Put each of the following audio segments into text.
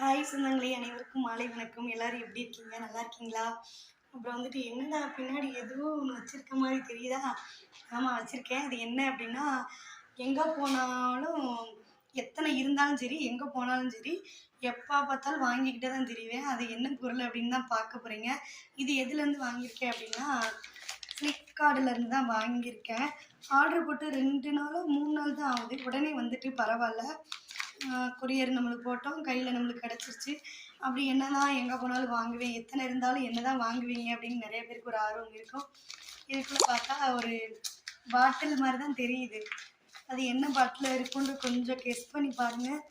Hi சொந்தங்களே, அனைவருக்கும் மாலை வணக்கம். எல்லாரும் எப்படி இருக்கீங்க? நல்லா இருக்கீங்களா? அப்புறம் வந்துட்டு என்னடா பின்னாடி ஏதோ ஒன்று வச்சுருக்க மாதிரி தெரியுதா? ஆமாம், வச்சுருக்கேன். அது என்ன அப்படின்னா, எங்கே போனாலும் எத்தனை இருந்தாலும் சரி, எங்கே போனாலும் சரி, எப்போ பார்த்தாலும் வாங்கிக்கிட்டே தான் தெரிவேன். அது என்ன பொருள் அப்படின்னு தான் பார்க்க போகிறீங்க. இது எதுலேருந்து வாங்கியிருக்கேன் அப்படின்னா, ஃப்ளிப்கார்ட்லேருந்து தான் வாங்கியிருக்கேன். ஆர்டர் போட்டு 2 நாளோ 3 நாள் தான் ஆகுது. உடனே வந்துட்டு பரவாயில்ல. கொரியர் நம்மளுக்கு போட்டோம், கையில் நம்மளுக்கு கிடச்சிருச்சு. அப்படி என்ன தான் எங்கே போனாலும் வாங்குவேன், எத்தனை இருந்தாலும் என்ன தான் வாங்குவீங்க அப்படின்னு நிறைய பேருக்கு ஒரு ஆர்வம் இருக்கும். இதுக்குள்ளே பார்த்தா ஒரு பாட்டில் மாதிரி தான் தெரியுது. அது என்ன பாட்டில் இருக்குன்னு கொஞ்சம் கெஸ் பண்ணி பாருங்கள்.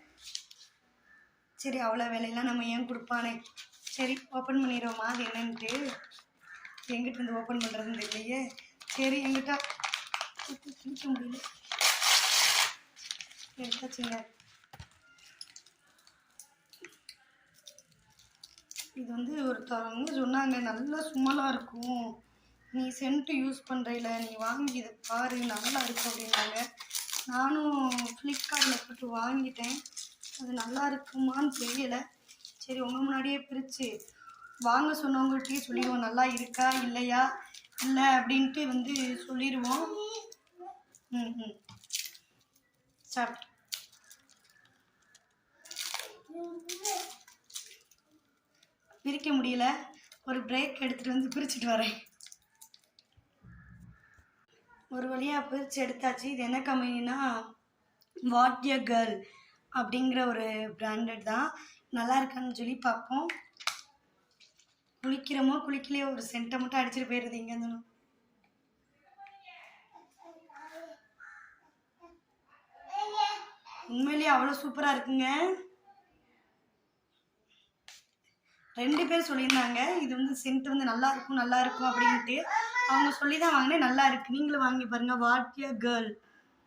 சரி, அவ்வளோ வேலையெல்லாம் நம்ம ஏன் கொடுப்பானே. சரி, ஓப்பன் பண்ணிடுவோமா அது என்னன்ட்டு. எங்கிட்ட இருந்து ஓப்பன் பண்ணுறதுன்னு தெரியலையே. சரி, எங்கிட்ட கிழிக்க முடியல, எடுத்தாச்சுங்க. இது வந்து ஒருத்தவங்க சொன்னாங்க, நல்லா சுமலாக இருக்கும், நீ சென்ட்டு யூஸ் பண்ணுறதில்ல, நீ வாங்கி இதை பாரு நல்லா இருக்கும் அப்படின்னாங்க. நானும் ஃப்ளிப்கார்ட்டில் போட்டு வாங்கிட்டேன். அது நல்லா இருக்குமான்னு தெரியலை. சரி, உங்கள் முன்னாடியே பிரித்து வாங்க சொன்னவங்கள்ட்டயே சொல்லிடுவோம், நல்லா இருக்கா இல்லையா, இல்லை அப்படின்ட்டு வந்து சொல்லிடுவோம். சாப்பிட்டு பிரிக்க முடியல, ஒரு பிரேக் எடுத்துகிட்டு வந்து பிரிச்சுட்டு வரேன். ஒரு வழியாக பிரித்து எடுத்தாச்சு. இது என்ன கம்பெனினா, வாட் எ கேர்ள் அப்படிங்கிற ஒரு பிராண்டட் தான். நல்லா இருக்கான்னு சொல்லி பார்ப்போம். குளிக்கிறோமோ குளிக்கலையோ ஒரு சென்ட்டை மட்டும் அடிச்சுட்டு போயிடுறது இங்கே இருந்தாலும். உண்மையிலேயே அவ்வளோ சூப்பராக இருக்குங்க. 2 பேர் சொல்லியிருந்தாங்க இது வந்து சென்ட் வந்து நல்லா இருக்கும் அப்படின்ட்டு. அவங்க சொல்லி தான் வாங்கினேன், நல்லா இருக்குது. நீங்களும் வாங்கி பாருங்கள். What a girl.